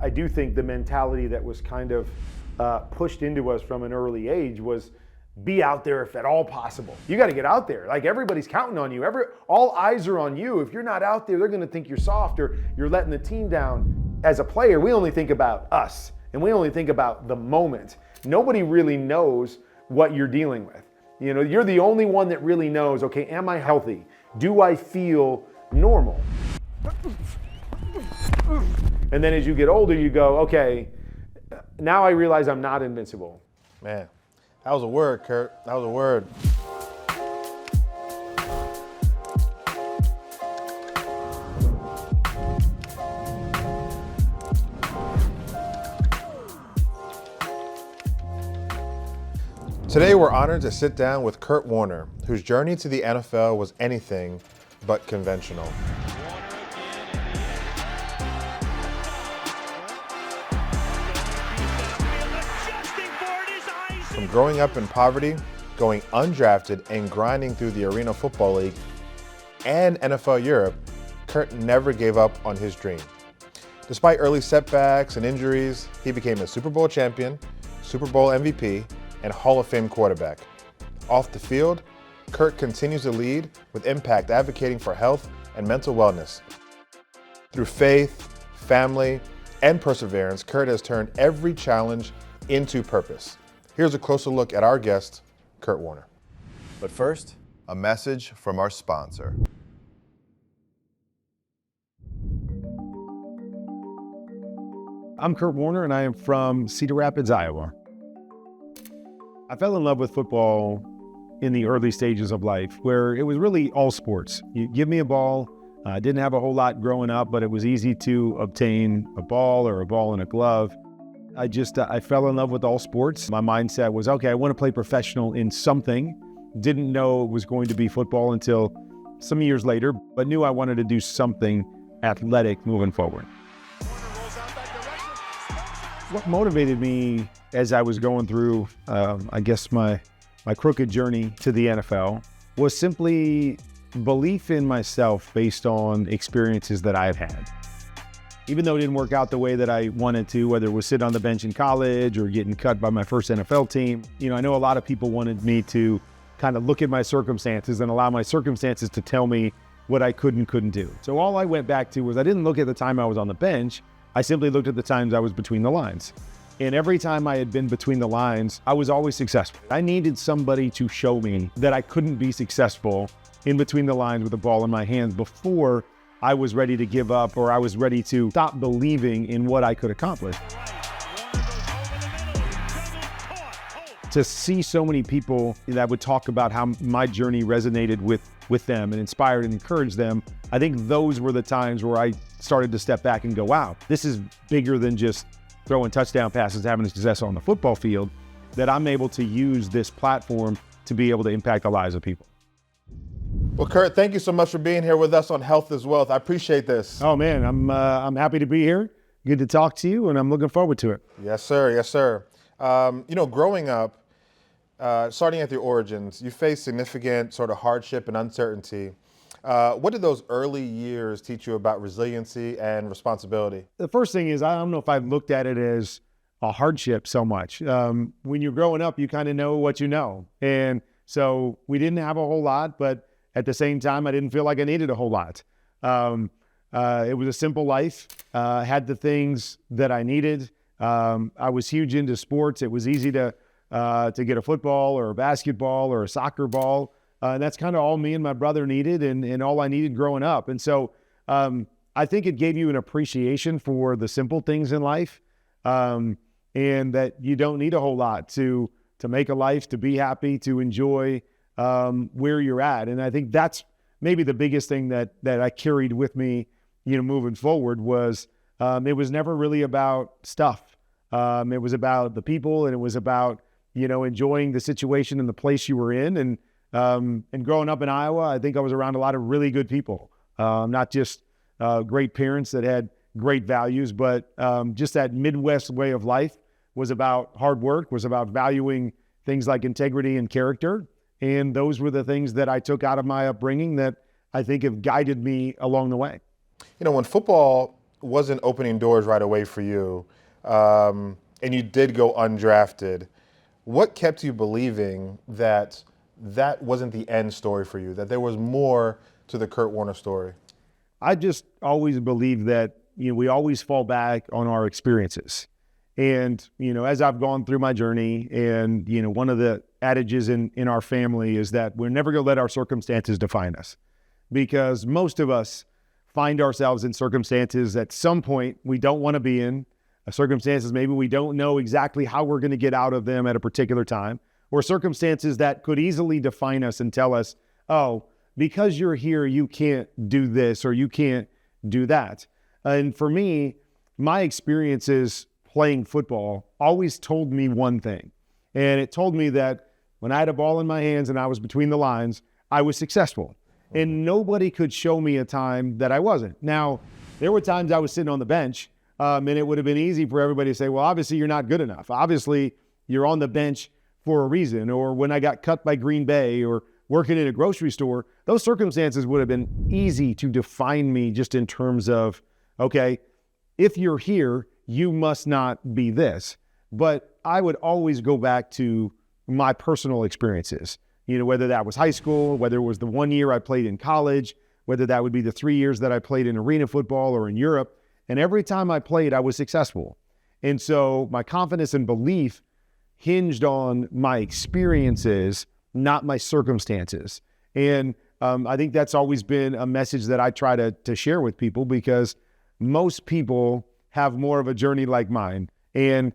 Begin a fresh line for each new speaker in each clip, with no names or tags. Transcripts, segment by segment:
I do think the mentality that was kind of pushed into us from an early age was be out there if at all possible. You got to get out there. Like, everybody's counting on you. All eyes are on you. If you're not out there, they're going to think you're soft or you're letting the team down. As a player, we only think about us and we only think about the moment. Nobody really knows what you're dealing with. You know, you're the only one that really knows, okay, am I healthy? Do I feel normal? And then as you get older, you go, okay, now I realize I'm not invincible.
Man, that was a word, Kurt. That was a word. Today, we're honored to sit down with Kurt Warner, whose journey to the NFL was anything but conventional. From growing up in poverty, going undrafted, and grinding through the Arena Football League and NFL Europe, Kurt never gave up on his dream. Despite early setbacks and injuries, he became a Super Bowl champion, Super Bowl MVP, and Hall of Fame quarterback. Off the field, Kurt continues to lead with impact, advocating for health and mental wellness. Through faith, family, and perseverance, Kurt has turned every challenge into purpose. Here's a closer look at our guest, Kurt Warner.
But first, a message from our sponsor.
I'm Kurt Warner, and I am from Cedar Rapids, Iowa. I fell in love with football in the early stages of life, where it was really all sports. You give me a ball. I didn't have a whole lot growing up, but it was easy to obtain a ball or a ball in a glove. I fell in love with all sports. My mindset was, okay, I want to play professional in something. Didn't know it was going to be football until some years later, but knew I wanted to do something athletic moving forward. What motivated me as I was going through, my crooked journey to the NFL was simply belief in myself based on experiences that I've had. Even though it didn't work out the way that I wanted to, whether it was sitting on the bench in college or getting cut by my first NFL team, I know a lot of people wanted me to kind of look at my circumstances and allow my circumstances to tell me what I could and couldn't do. So all I went back to was I didn't look at the time I was on the bench. I simply looked at the times I was between the lines. And every time I had been between the lines, I was always successful. I needed somebody to show me that I couldn't be successful in between the lines with the ball in my hands before I was ready to give up or I was ready to stop believing in what I could accomplish. To see so many people that would talk about how my journey resonated with them and inspired and encouraged them, I think those were the times where I started to step back and go, wow, this is bigger than just throwing touchdown passes, having success on the football field, that I'm able to use this platform to be able to impact the lives of people.
Well, Kurt, thank you so much for being here with us on Health is Wealth. I appreciate this.
Oh man, I'm happy to be here. Good to talk to you, and I'm looking forward to it.
Yes, sir. Yes, sir. Growing up, starting at your origins, you faced significant sort of hardship and uncertainty. What did those early years teach you about resiliency and responsibility?
The first thing is, I don't know if I've looked at it as a hardship so much. When you're growing up, you kind of know what you know. And so we didn't have a whole lot, but at the same time, I didn't feel like I needed a whole lot. It was a simple life, had the things that I needed. I was huge into sports. It was easy to get a football or a basketball or a soccer ball. And that's kind of all me and my brother needed and all I needed growing up. And so I think it gave you an appreciation for the simple things in life, and that you don't need a whole lot to make a life, to be happy, to enjoy where you're at. And I think that's maybe the biggest thing that I carried with me, moving forward was it was never really about stuff. It was about the people, and it was about, enjoying the situation and the place you were in. And growing up in Iowa, I think I was around a lot of really good people, not just great parents that had great values, but just that Midwest way of life was about hard work, was about valuing things like integrity and character. And those were the things that I took out of my upbringing that I think have guided me along the way.
When football wasn't opening doors right away for you, and you did go undrafted. What kept you believing that that wasn't the end story for you, that there was more to the Kurt Warner story?
I just always believe that, we always fall back on our experiences. And, as I've gone through my journey, and, one of the adages in our family is that we're never going to let our circumstances define us, because most of us find ourselves in circumstances at some point we don't want to be in, circumstances maybe we don't know exactly how we're going to get out of them at a particular time, or circumstances that could easily define us and tell us, oh, because you're here, you can't do this or you can't do that. And for me, my experiences playing football always told me one thing. And it told me that when I had a ball in my hands and I was between the lines, I was successful. And nobody could show me a time that I wasn't. Now, there were times I was sitting on the bench, and it would have been easy for everybody to say, well, obviously you're not good enough. Obviously you're on the bench for a reason. Or when I got cut by Green Bay or working in a grocery store, those circumstances would have been easy to define me just in terms of, okay, if you're here, you must not be this. But I would always go back to my personal experiences, whether that was high school, whether it was the 1 year I played in college, whether that would be the 3 years that I played in arena football or in Europe. And every time I played, I was successful. And so my confidence and belief hinged on my experiences, not my circumstances. And I think that's always been a message that I try to share with people, because most people have more of a journey like mine. And,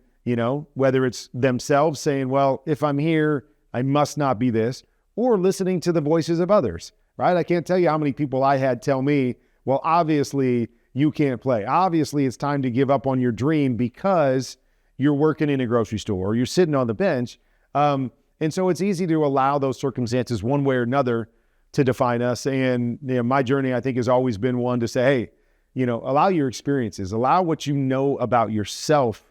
whether it's themselves saying, well, if I'm here, I must not be this, or listening to the voices of others, right? I can't tell you how many people I had tell me, well, obviously you can't play. Obviously it's time to give up on your dream because you're working in a grocery store or you're sitting on the bench. And so it's easy to allow those circumstances one way or another to define us. And my journey, I think, has always been one to say, hey, allow your experiences, allow what you know about yourself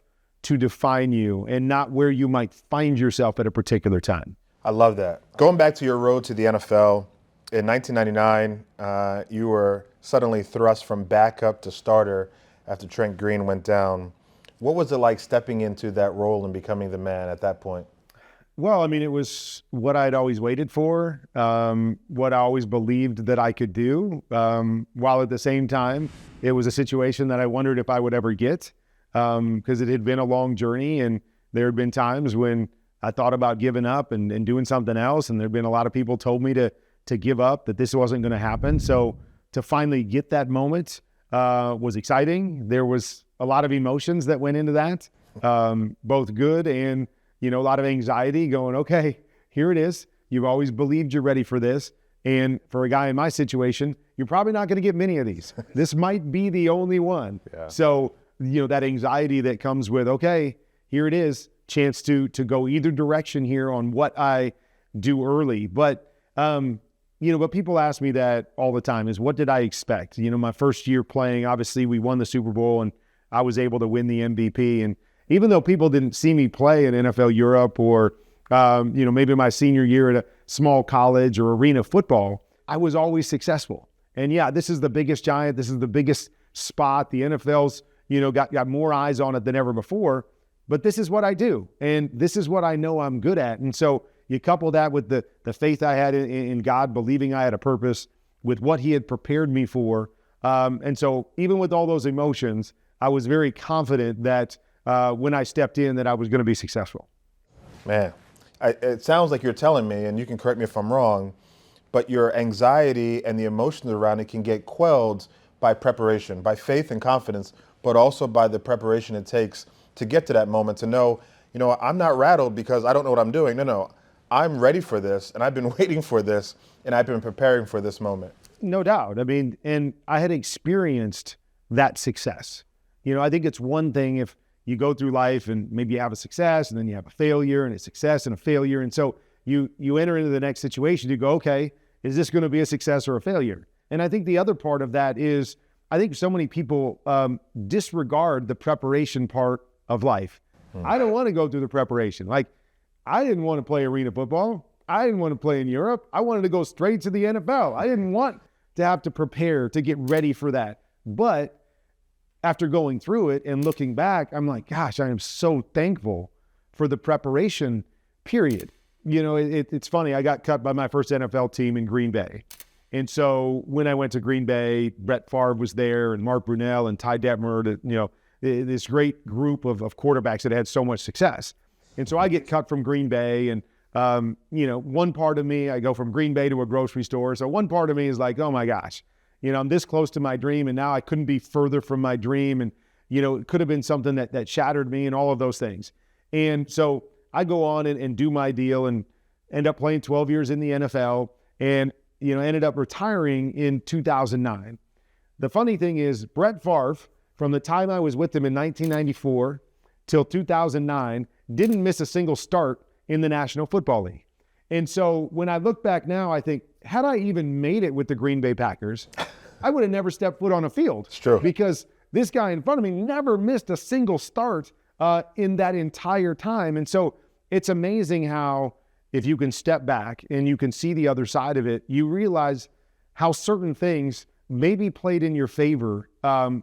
to define you, and not where you might find yourself at a particular time.
I love that. Going back to your road to the NFL, in 1999, you were suddenly thrust from backup to starter after Trent Green went down. What was it like stepping into that role and becoming the man at that point?
Well, it was what I'd always waited for, what I always believed that I could do, while at the same time, it was a situation that I wondered if I would ever get, because it had been a long journey, and there had been times when I thought about giving up and doing something else, and there had been a lot of people told me to give up, that this wasn't going to happen. So to finally get that moment was exciting. There was a lot of emotions that went into that, both good and a lot of anxiety, going, okay, here it is. You've always believed you're ready for this. And for a guy in my situation, you're probably not going to get many of these. This might be the only one. Yeah. So, that anxiety that comes with, okay, here it is, chance to go either direction here on what I do early. But, but people ask me that all the time, is what did I expect? My first year playing, obviously we won the Super Bowl and I was able to win the MVP. And even though people didn't see me play in NFL Europe or, maybe my senior year at a small college or arena football, I was always successful. And yeah, this is the biggest giant. This is the biggest spot. The NFL's, got more eyes on it than ever before. But this is what I do. And this is what I know I'm good at. And so you couple that with the faith I had in God, believing I had a purpose, with what he had prepared me for. And so even with all those emotions, I was very confident that when I stepped in, that I was going to be successful.
Man, it sounds like you're telling me, and you can correct me if I'm wrong, but your anxiety and the emotions around it can get quelled by preparation, by faith and confidence, but also by the preparation it takes to get to that moment, to know, I'm not rattled because I don't know what I'm doing. No, I'm ready for this, and I've been waiting for this, and I've been preparing for this moment.
No doubt. And I had experienced that success. I think it's one thing if you go through life and maybe you have a success and then you have a failure and a success and a failure. And so you enter into the next situation, you go, okay, is this going to be a success or a failure? And I think the other part of that is, I think so many people disregard the preparation part of life. I don't want to go through the preparation. Like, I didn't want to play arena football. I didn't want to play in Europe. I wanted to go straight to the NFL. I didn't want to have to prepare to get ready for that. But after going through it and looking back, I'm like, gosh, I am so thankful for the preparation period. You know, it's funny. I got cut by my first NFL team in Green Bay. And so when I went to Green Bay, Brett Favre was there and Mark Brunell and Ty Detmer, you know, this great group of quarterbacks that had so much success. And so I get cut from Green Bay and, you know, one part of me, I go from Green Bay to a grocery store. So one part of me is like, oh my gosh, you know, I'm this close to my dream and now I couldn't be further from my dream. And, you know, it could have been something that shattered me and all of those things. And so I go on and do my deal and end up playing 12 years in the NFL and, you know, ended up retiring in 2009. The funny thing is Brett Favre, from the time I was with him in 1994 till 2009, didn't miss a single start in the National Football League. And so when I look back now, I think, had I even made it with the Green Bay Packers, I would have never stepped foot on a field.
It's true.
Because this guy in front of me never missed a single start in that entire time. And so it's amazing how if you can step back and you can see the other side of it, you realize how certain things maybe played in your favor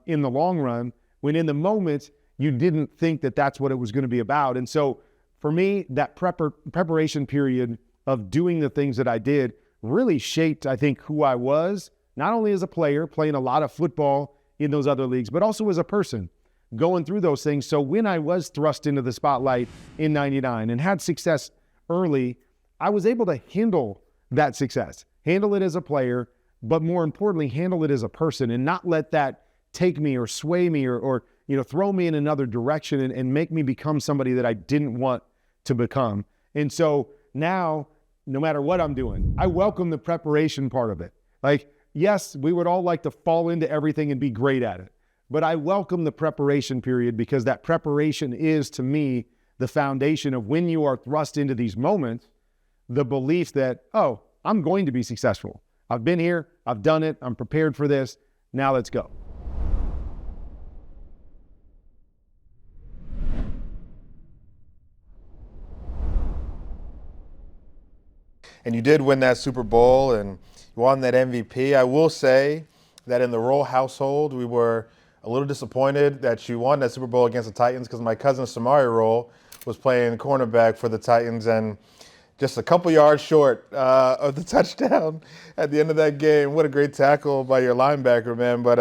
in the long run, when in the moment you didn't think that that's what it was going to be about. And so for me, that preparation period of doing the things that I did really shaped, I think, who I was, not only as a player, playing a lot of football in those other leagues, but also as a person going through those things. So when I was thrust into the spotlight in 99 and had success early, I was able to handle that success, handle it as a player, but more importantly, handle it as a person and not let that take me or sway me or you know, throw me in another direction and make me become somebody that I didn't want to become. And so now, no matter what I'm doing, I welcome the preparation part of it. Like, yes, we would all like to fall into everything and be great at it, but I welcome the preparation period because that preparation is, to me, the foundation of when you are thrust into these moments, the belief that, oh, I'm going to be successful. I've been here, I've done it, I'm prepared for this, now let's go.
And you did win that Super Bowl and you won that MVP. I will say that in the Rolle household, we were a little disappointed that you won that Super Bowl against the Titans because my cousin Samari Rolle was playing cornerback for the Titans and just a couple yards short of the touchdown at the end of that game. What a great tackle by your linebacker, man. But,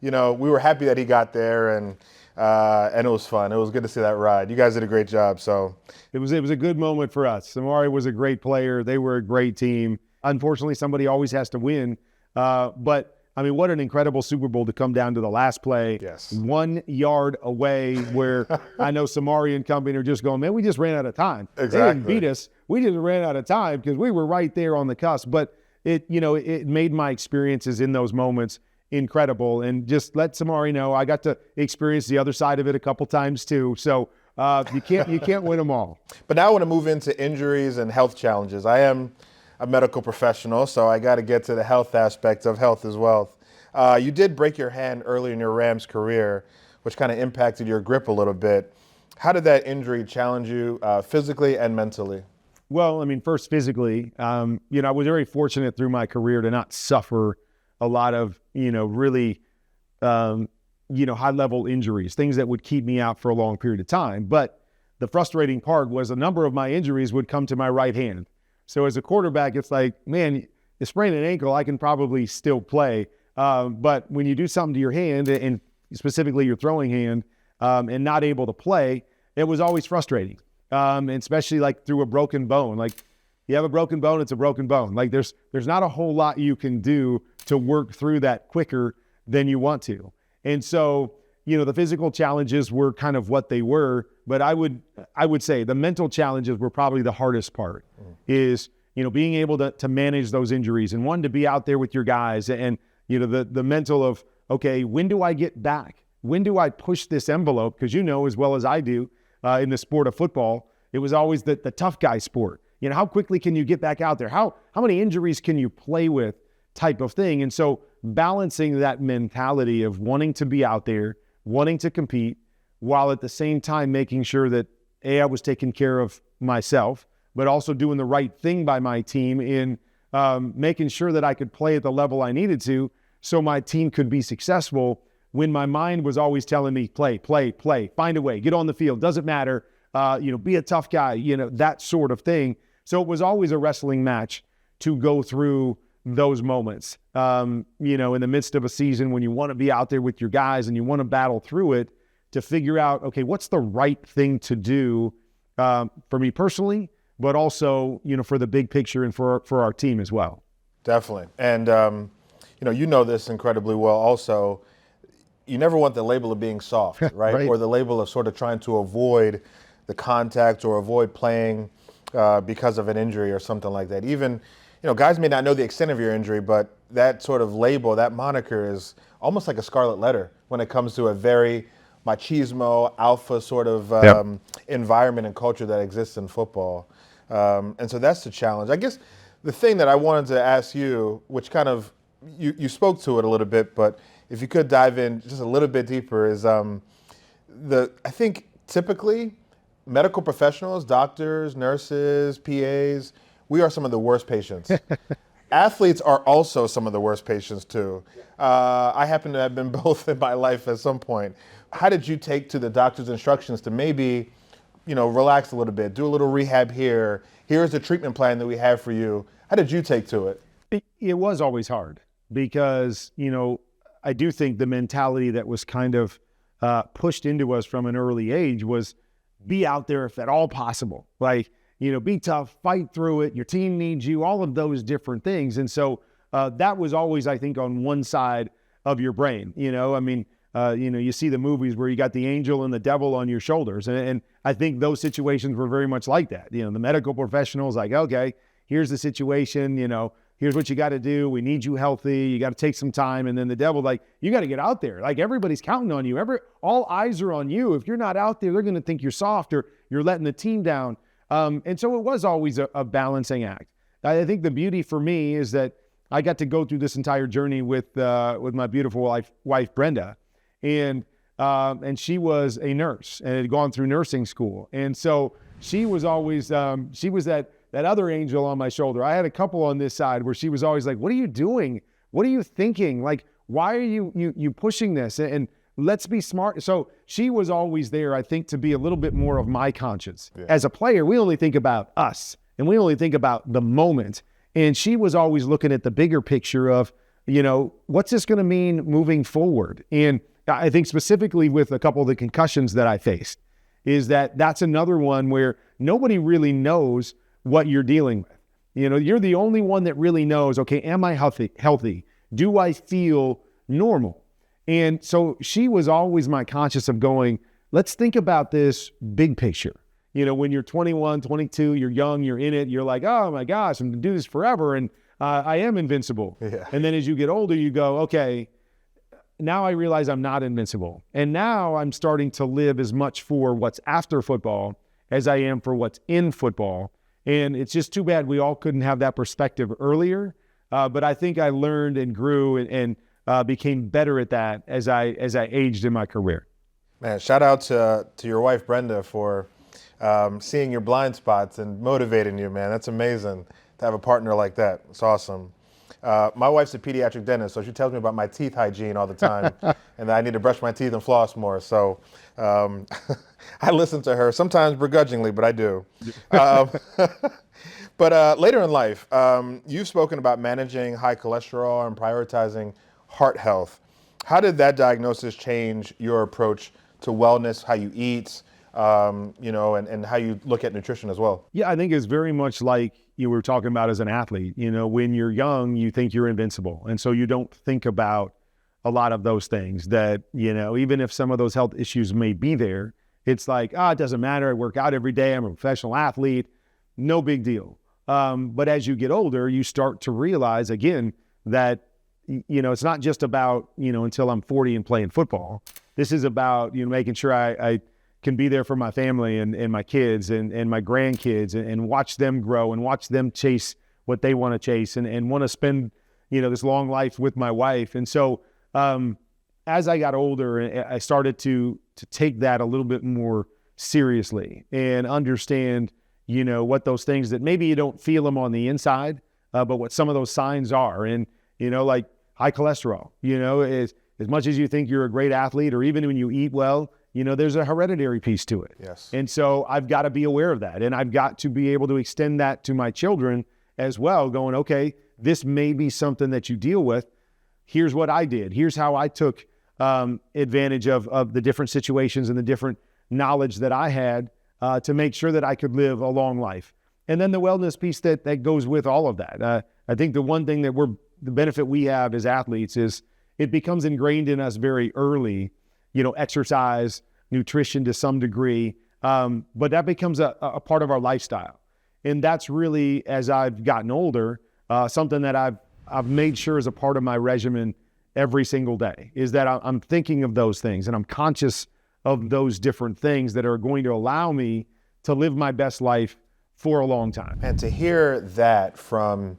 you know, we were happy that he got there and it was fun. It was good to see that ride. You guys did a great job. So
it was a good moment for us. Samari was a great player. They were a great team. Unfortunately, somebody always has to win. But I mean, what an incredible Super Bowl to come down to the last play.
Yes. 1
yard away where I know Samari and company are just going, man, we just ran out of time.
Exactly.
They didn't beat us. We just ran out of time because we were right there on the cusp. But it made my experiences in those moments incredible. And just let Samari know I got to experience the other side of it a couple times too. So you can't win them all.
But now I want to move into injuries and health challenges. I am a medical professional, so I got to get to the health aspect of health as well. You did break your hand early in your Rams career, which kind of impacted your grip a little bit. How did that injury challenge you physically and mentally?
Well, I mean, first physically, I was very fortunate through my career to not suffer a lot of, really, high-level injuries, things that would keep me out for a long period of time. But the frustrating part was a number of my injuries would come to my right hand. So as a quarterback, it's like, man, you sprain an ankle, I can probably still play. But when you do something to your hand, and specifically your throwing hand, and not able to play, it was always frustrating. And especially like through a broken bone. Like you have a broken bone, it's a broken bone. Like there's not a whole lot you can do to work through that quicker than you want to. And so, the physical challenges were kind of what they were, but I would say the mental challenges were probably the hardest part is, being able to manage those injuries and one, to be out there with your guys and, the mental of, okay, when do I get back? When do I push this envelope? Because as well as I do in the sport of football, it was always the tough guy sport. How quickly can you get back out there? How many injuries can you play with type of thing? And so balancing that mentality of wanting to be out there, wanting to compete, while at the same time making sure that I was taking care of myself, but also doing the right thing by my team in making sure that I could play at the level I needed to so my team could be successful when my mind was always telling me, play, find a way, get on the field, doesn't matter, be a tough guy, that sort of thing. So it was always a wrestling match to go through those moments, in the midst of a season when you want to be out there with your guys and you want to battle through it to figure out, okay, what's the right thing to do for me personally, but also, for the big picture and for our team as well.
Definitely. And, you know this incredibly well also. You never want the label of being soft, right?
Right.
Or the label of sort of trying to avoid the contact or avoid playing because of an injury or something like that. Even, guys may not know the extent of your injury, but that sort of label, that moniker is almost like a scarlet letter when it comes to a very machismo, alpha sort of environment and culture that exists in football. And so that's the challenge. I guess the thing that I wanted to ask you, which kind of, you spoke to it a little bit, but if you could dive in just a little bit deeper is I think typically medical professionals, doctors, nurses, PAs, we are some of the worst patients. Athletes are also some of the worst patients too. I happen to have been both in my life at some point. How did you take to the doctor's instructions to maybe, relax a little bit, do a little rehab here? Here's the treatment plan that we have for you. How did you take to it?
It was always hard because, I do think the mentality that was kind of pushed into us from an early age was be out there if at all possible. Like, be tough, fight through it. Your team needs you, all of those different things. And so that was always, I think, on one side of your brain. You see the movies where you got the angel and the devil on your shoulders. And I think those situations were very much like that. The medical professionals like, okay, here's the situation, here's what you got to do. We need you healthy. You got to take some time. And then the devil, like, you got to get out there. Like, everybody's counting on you. All eyes are on you. If you're not out there, they're going to think you're soft or you're letting the team down. And so it was always a balancing act. I think the beauty for me is that I got to go through this entire journey with my beautiful wife Brenda. And she was a nurse and had gone through nursing school. And so she was always, she was that other angel on my shoulder. I had a couple on this side where she was always like, what are you doing? What are you thinking? Like, why are you pushing this? And let's be smart. So she was always there, I think, to be a little bit more of my conscience. Yeah. As a player, we only think about us and we only think about the moment. And she was always looking at the bigger picture of, what's this going to mean moving forward? And I think specifically with a couple of the concussions that I faced is that's another one where nobody really knows what you're dealing with. You're the only one that really knows, okay, am I healthy? Do I feel normal? And so she was always my conscious of going, let's think about this big picture. When you're 21, 22, you're young, you're in it, you're like, oh my gosh, I'm going to do this forever. And I am invincible. Yeah. And then as you get older, you go, okay, now I realize I'm not invincible. And now I'm starting to live as much for what's after football as I am for what's in football. And it's just too bad we all couldn't have that perspective earlier. But I think I learned and grew and became better at that as I aged in my career.
Man, shout out to your wife, Brenda, for seeing your blind spots and motivating you, man. That's amazing to have a partner like that. It's awesome. My wife's a pediatric dentist, so she tells me about my teeth hygiene all the time and that I need to brush my teeth and floss more. So I listen to her, sometimes begrudgingly, but I do. But later in life, you've spoken about managing high cholesterol and prioritizing heart health. How did that diagnosis change your approach to wellness, how you eat, and how you look at nutrition as well?
Yeah, I think it's very much like you were talking about as an athlete. When you're young, you think you're invincible. And so you don't think about a lot of those things that, even if some of those health issues may be there, it's like, it doesn't matter. I work out every day. I'm a professional athlete. No big deal. But as you get older, you start to realize, again, that, it's not just about, until I'm 40 and playing football. This is about, making sure I can be there for my family and my kids and my grandkids and watch them grow and watch them chase what they want to chase and want to spend, this long life with my wife. And so as I got older, I started to take that a little bit more seriously and understand, what those things that maybe you don't feel them on the inside, but what some of those signs are. And, like high cholesterol, is as much as you think you're a great athlete, or even when you eat well, there's a hereditary piece to it.
Yes.
And so I've got to be aware of that. And I've got to be able to extend that to my children as well, going, okay, this may be something that you deal with. Here's what I did. Here's how I took advantage of the different situations and the different knowledge that I had to make sure that I could live a long life. And then the wellness piece that goes with all of that. I think the one thing that the benefit we have as athletes is it becomes ingrained in us very early, exercise, nutrition to some degree, but that becomes a part of our lifestyle. And that's really, as I've gotten older, something that I've made sure is a part of my regimen every single day, is that I'm thinking of those things and I'm conscious of those different things that are going to allow me to live my best life for a long time.
And to hear that from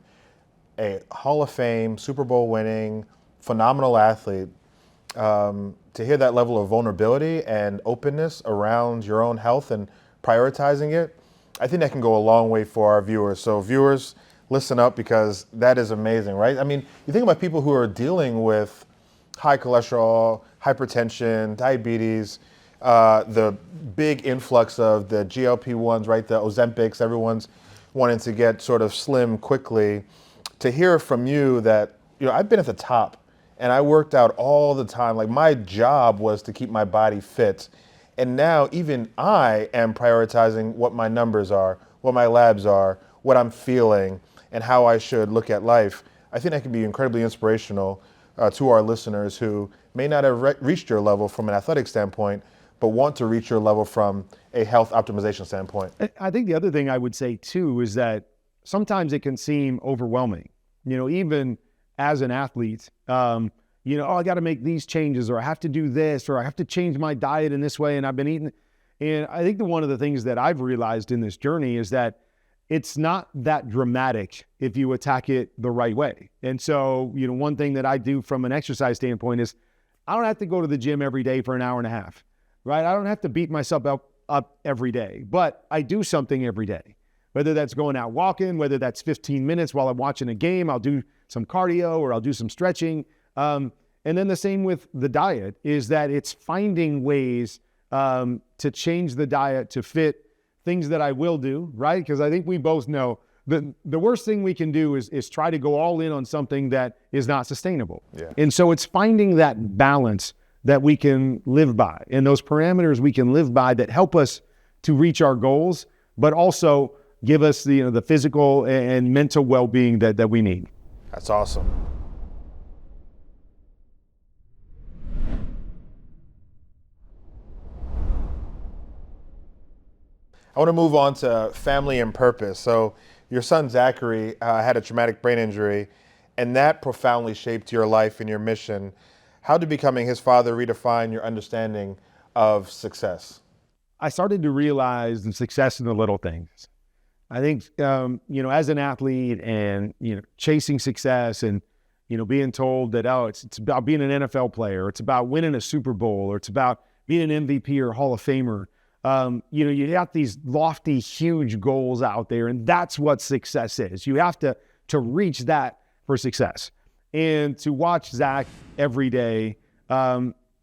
a Hall of Fame, Super Bowl winning, phenomenal athlete, to hear that level of vulnerability and openness around your own health and prioritizing it, I think that can go a long way for our viewers. So viewers, listen up, because that is amazing, right? I mean, you think about people who are dealing with high cholesterol, hypertension, diabetes, the big influx of the GLP-1s, right? The Ozempics, everyone's wanting to get sort of slim quickly. To hear from you that, I've been at the top and I worked out all the time. Like, my job was to keep my body fit. And now even I am prioritizing what my numbers are, what my labs are, what I'm feeling, and how I should look at life. I think that can be incredibly inspirational to our listeners who may not have reached your level from an athletic standpoint, but want to reach your level from a health optimization standpoint.
I think the other thing I would say too is that sometimes it can seem overwhelming, even as an athlete, I got to make these changes, or I have to do this, or I have to change my diet in this way, and I've been eating. And I think one of the things that I've realized in this journey is that it's not that dramatic if you attack it the right way. And so, one thing that I do from an exercise standpoint is I don't have to go to the gym every day for an hour and a half, right? I don't have to beat myself up every day, but I do something every day. Whether that's going out walking, whether that's 15 minutes while I'm watching a game, I'll do some cardio or I'll do some stretching. And then the same with the diet, is that it's finding ways to change the diet to fit things that I will do, right? Because I think we both know the worst thing we can do is try to go all in on something that is not sustainable.
Yeah.
And so it's finding that balance that we can live by, and those parameters we can live by that help us to reach our goals, but also give us the physical and mental well-being that we need.
That's awesome. I want to move on to family and purpose. So your son, Zachary, had a traumatic brain injury, and that profoundly shaped your life and your mission. How did becoming his father redefine your understanding of success?
I started to realize the success in the little things. I think, as an athlete and, chasing success and, being told that, it's about being an NFL player, it's about winning a Super Bowl, or it's about being an MVP or Hall of Famer. You got these lofty, huge goals out there, and that's what success is. You have to reach that for success. And to watch Zach every day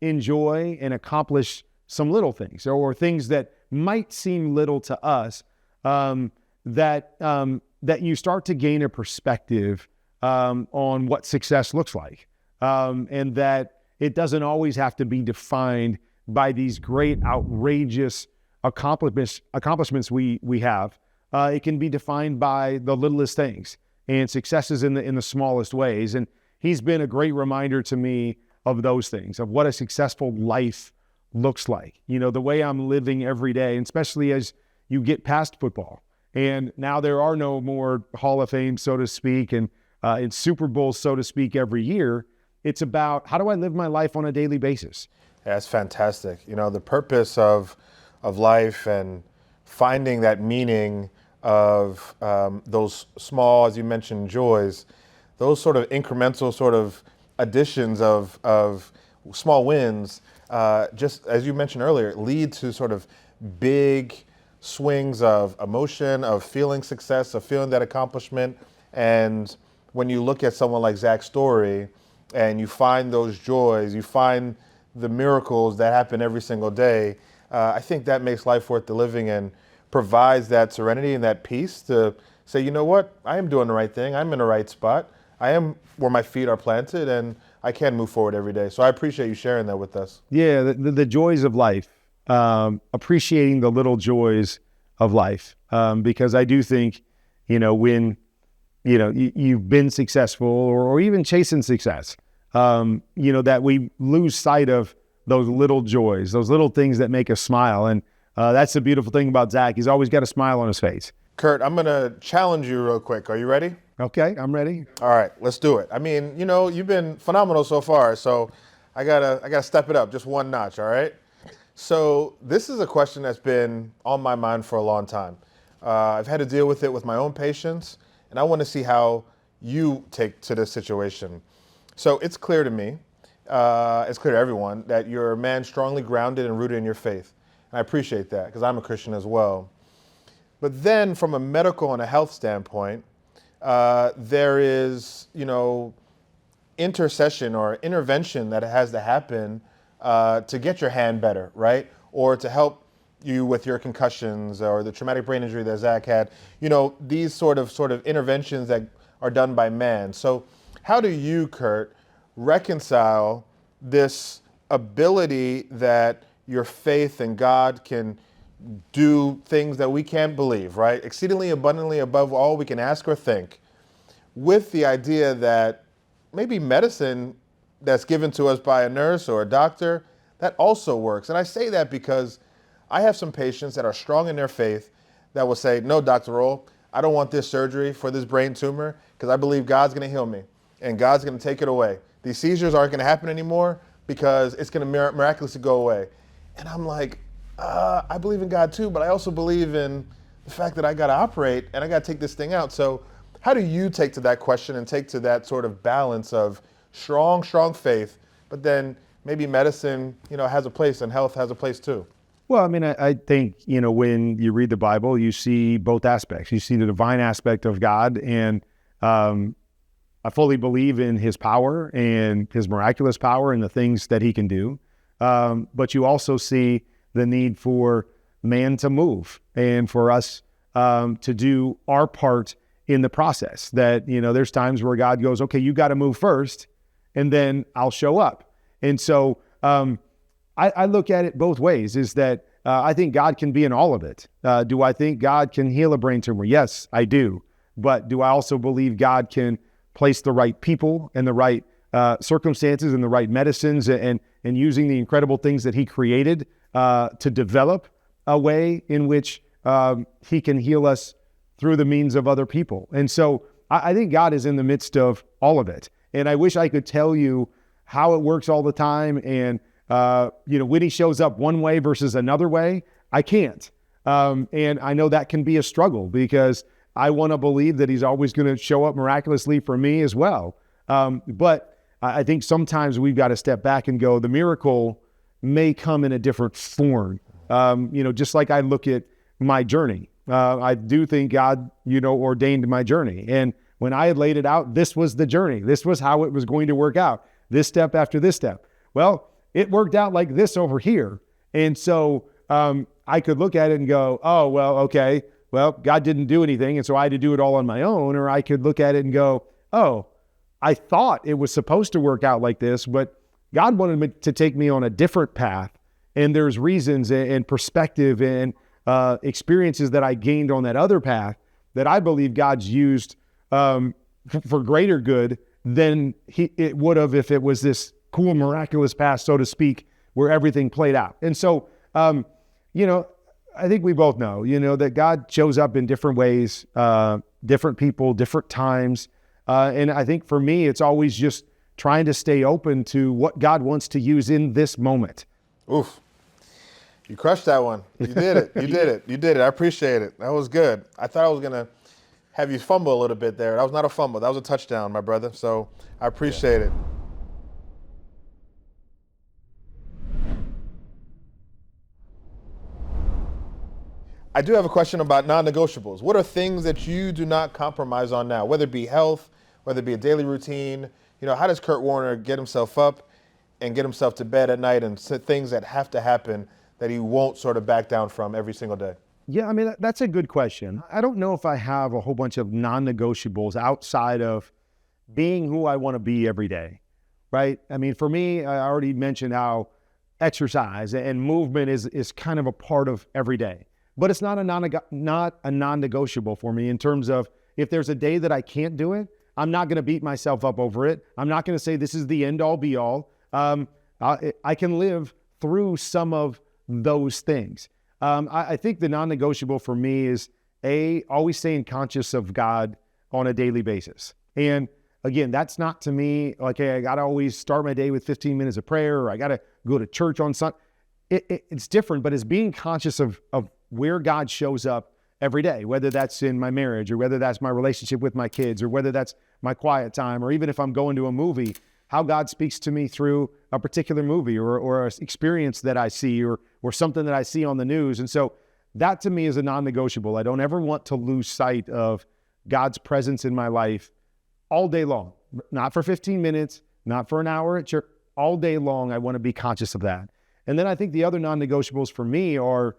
enjoy and accomplish some little things, or things that might seem little to us, that you start to gain a perspective on what success looks like, and that it doesn't always have to be defined by these great, outrageous accomplishments we have. It can be defined by the littlest things and successes in the smallest ways. And he's been a great reminder to me of those things, of what a successful life looks like. The way I'm living every day, and especially as you get past football. And now there are no more Hall of Fame, so to speak, and Super Bowls, so to speak, every year. It's about, how do I live my life on a daily basis?
That's fantastic. The purpose of life and finding that meaning of those small, as you mentioned, joys, those sort of incremental sort of additions of small wins, just as you mentioned earlier, lead to sort of big swings of emotion, of feeling success, of feeling that accomplishment. And when you look at someone like Zach's story, and you find those joys, you find the miracles that happen every single day, I think that makes life worth the living and provides that serenity and that peace to say, you know what, I am doing the right thing. I'm in the right spot. I am where my feet are planted, and I can move forward every day. So I appreciate you sharing that with us.
Yeah, the joys of life, appreciating the little joys of life, because I do think, when, you've been successful or even chasing success, that we lose sight of those little joys, those little things that make us smile. And that's the beautiful thing about Zach. He's always got a smile on his face.
Kurt, I'm going to challenge you real quick. Are you ready?
Okay, I'm ready.
All right, let's do it. I mean, you've been phenomenal so far, so I gotta step it up just one notch, all right? So this is a question that's been on my mind for a long time. I've had to deal with it with my own patients, and I want to see how you take to this situation. So it's clear to me, it's clear to everyone, that you're a man strongly grounded and rooted in your faith. And I appreciate that, because I'm a Christian as well. But then from a medical and a health standpoint, there is, intercession or intervention that has to happen to get your hand better, right? Or to help you with your concussions or the traumatic brain injury that Zach had. These sort of interventions that are done by man. So how do you, Kurt, reconcile this ability that your faith in God can do things that we can't believe, right? Exceedingly abundantly above all we can ask or think, with the idea that maybe medicine that's given to us by a nurse or a doctor, that also works. And I say that because I have some patients that are strong in their faith that will say, no, Dr. Rolle, I don't want this surgery for this brain tumor because I believe God's going to heal me and God's going to take it away. These seizures aren't going to happen anymore because it's going to miraculously go away. And I'm like, I believe in God too, but I also believe in the fact that I got to operate and I got to take this thing out. So how do you take to that question and take to that sort of balance of strong faith, but then maybe medicine, has a place and health has a place too?
Well, I mean, I think, when you read the Bible, you see both aspects. You see the divine aspect of God, and I fully believe in his power and his miraculous power and the things that he can do. But you also see the need for man to move and for us to do our part in the process. That, there's times where God goes, okay, you got to move first and then I'll show up. And so I look at it both ways, is that I think God can be in all of it. Do I think God can heal a brain tumor? Yes, I do. But do I also believe God can place the right people and the right circumstances and the right medicines and using the incredible things that he created to develop a way in which he can heal us through the means of other people? And so I think God is in the midst of all of it. And I wish I could tell you how it works all the time and when he shows up one way versus another way. I can't. And I know that can be a struggle because I want to believe that he's always going to show up miraculously for me as well. But I think sometimes we've got to step back and go, the miracle may come in a different form. Just like I look at my journey. I do think God, ordained my journey. And when I had laid it out, this was the journey. This was how it was going to work out. This step after this step. Well, it worked out like this over here. And so I could look at it and go, oh, well, okay. Well, God didn't do anything, and so I had to do it all on my own. Or I could look at it and go, oh, I thought it was supposed to work out like this, but God wanted me to take me on a different path. And there's reasons and perspective and experiences that I gained on that other path that I believe God's used for greater good than it would have if it was this cool, miraculous path, so to speak, where everything played out. And so, I think we both know, that God shows up in different ways, different people, different times. And I think for me, it's always just trying to stay open to what God wants to use in this moment.
Oof. You crushed that one. You did it. You did it. You did it. I appreciate it. That was good. I thought I was going to have you fumble a little bit there. That was not a fumble. That was a touchdown, my brother. So I appreciate it. I do have a question about non-negotiables. What are things that you do not compromise on now, whether it be health, whether it be a daily routine, how does Kurt Warner get himself up and get himself to bed at night and things that have to happen that he won't sort of back down from every single day?
Yeah, I mean, that's a good question. I don't know if I have a whole bunch of non-negotiables outside of being who I want to be every day, right? I mean, for me, I already mentioned how exercise and movement is kind of a part of every day, but it's not a non-negotiable for me in terms of if there's a day that I can't do it, I'm not going to beat myself up over it. I'm not going to say this is the end all be all. I can live through some of those things. I think the non-negotiable for me is always staying conscious of God on a daily basis. And again, that's not to me like, hey, I got to always start my day with 15 minutes of prayer, or I got to go to church on Sunday. It's different, but it's being conscious of where God shows up every day, whether that's in my marriage, or whether that's my relationship with my kids, or whether that's my quiet time, or even if I'm going to a movie, how God speaks to me through a particular movie or an experience that I see or something that I see on the news. And so that to me is a non-negotiable. I don't ever want to lose sight of God's presence in my life all day long, not for 15 minutes, not for an hour at church, all day long. I want to be conscious of that. And then I think the other non-negotiables for me are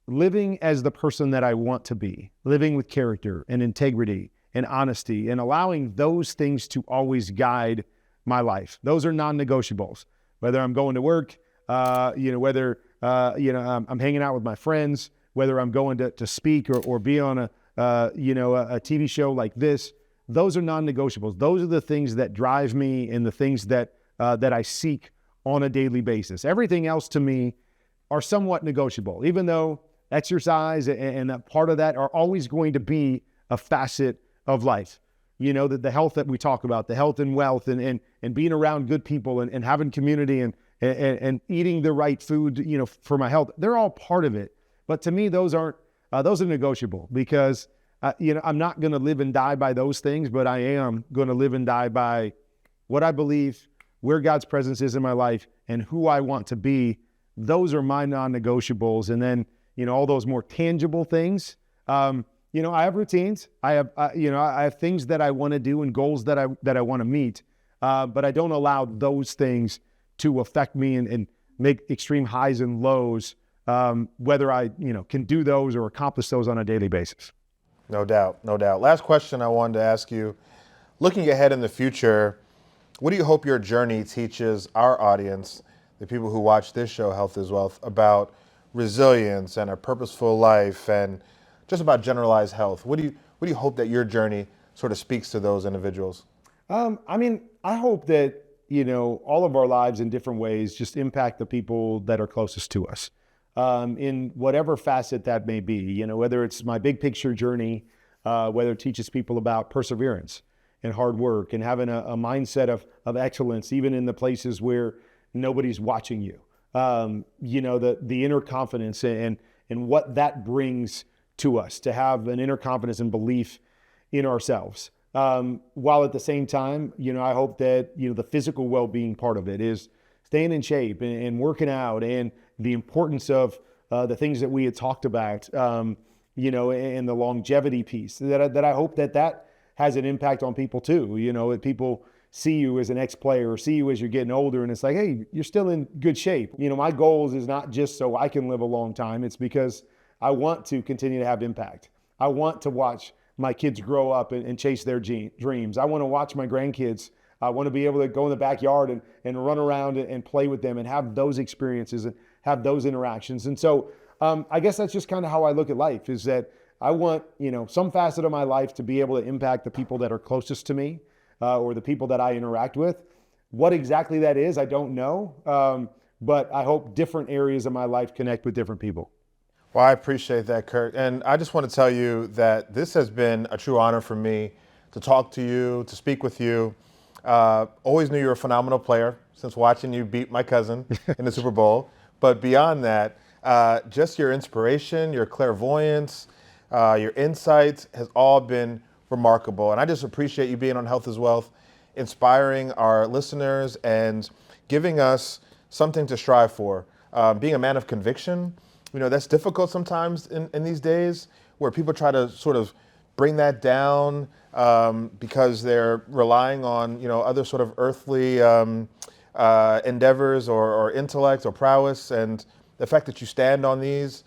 living as the person that I want to be, living with character and integrity and honesty, and allowing those things to always guide my life. Those are non-negotiables. Whether I'm going to work, whether I'm hanging out with my friends, whether I'm going to speak or be on a TV show like this, those are non-negotiables. Those are the things that drive me and the things that I seek on a daily basis. Everything else to me are somewhat negotiable, even though exercise and that part of that are always going to be a facet of life. The health that we talk about, the health and wealth and being around good people and having community and eating the right food, for my health, they're all part of it. But to me, those are negotiable because, I'm not going to live and die by those things, but I am going to live and die by what I believe, where God's presence is in my life and who I want to be. Those are my non-negotiables. And then, all those more tangible things, I have routines. I have things that I want to do and goals that I want to meet, but I don't allow those things to affect me and make extreme highs and lows, whether I can do those or accomplish those on a daily basis.
No doubt. Last question I wanted to ask you, looking ahead in the future, what do you hope your journey teaches our audience, the people who watch this show, Health is Wealth, about resilience and a purposeful life and just about generalized health? What do you hope that your journey sort of speaks to those individuals? I
hope that, all of our lives in different ways just impact the people that are closest to us, in whatever facet that may be, whether it's my big picture journey, whether it teaches people about perseverance and hard work and having a mindset of excellence, even in the places where nobody's watching you, the inner confidence and what that brings to us, to have an inner confidence and belief in ourselves. While at the same time, I hope that, the physical well-being part of it is staying in shape and working out and the importance of the things that we had talked about, and the longevity piece that I hope that has an impact on people too. That people see you as an ex-player or see you as you're getting older and it's like, hey, you're still in good shape. My goals is not just so I can live a long time. It's because I want to continue to have impact. I want to watch my kids grow up and chase their dreams. I want to watch my grandkids. I want to be able to go in the backyard and run around and play with them and have those experiences and have those interactions. And so I guess that's just kind of how I look at life, is that I want, some facet of my life to be able to impact the people that are closest to me or the people that I interact with. What exactly that is, I don't know. But I hope different areas of my life connect with different people.
Well, I appreciate that, Kurt. And I just want to tell you that this has been a true honor for me to talk to you, to speak with you. Always knew you were a phenomenal player since watching you beat my cousin in the Super Bowl. But beyond that, just your inspiration, your clairvoyance, your insights has all been remarkable. And I just appreciate you being on Health is Wealth, inspiring our listeners and giving us something to strive for. Being a man of conviction, that's difficult sometimes in these days where people try to sort of bring that down because they're relying on, other sort of earthly endeavors or intellect or prowess, and the fact that you stand on these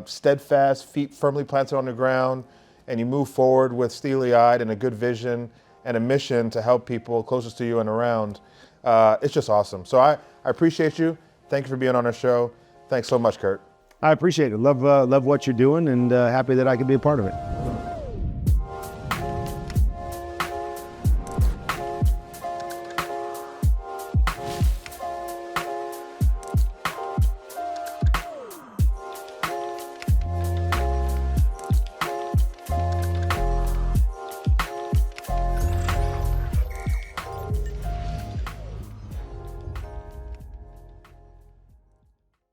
steadfast, feet firmly planted on the ground, and you move forward with steely-eyed and a good vision and a mission to help people closest to you and around. It's just awesome. So I appreciate you. Thank you for being on our show. Thanks so much, Kurt.
I appreciate it. Love what you're doing, and happy that I could be a part of it.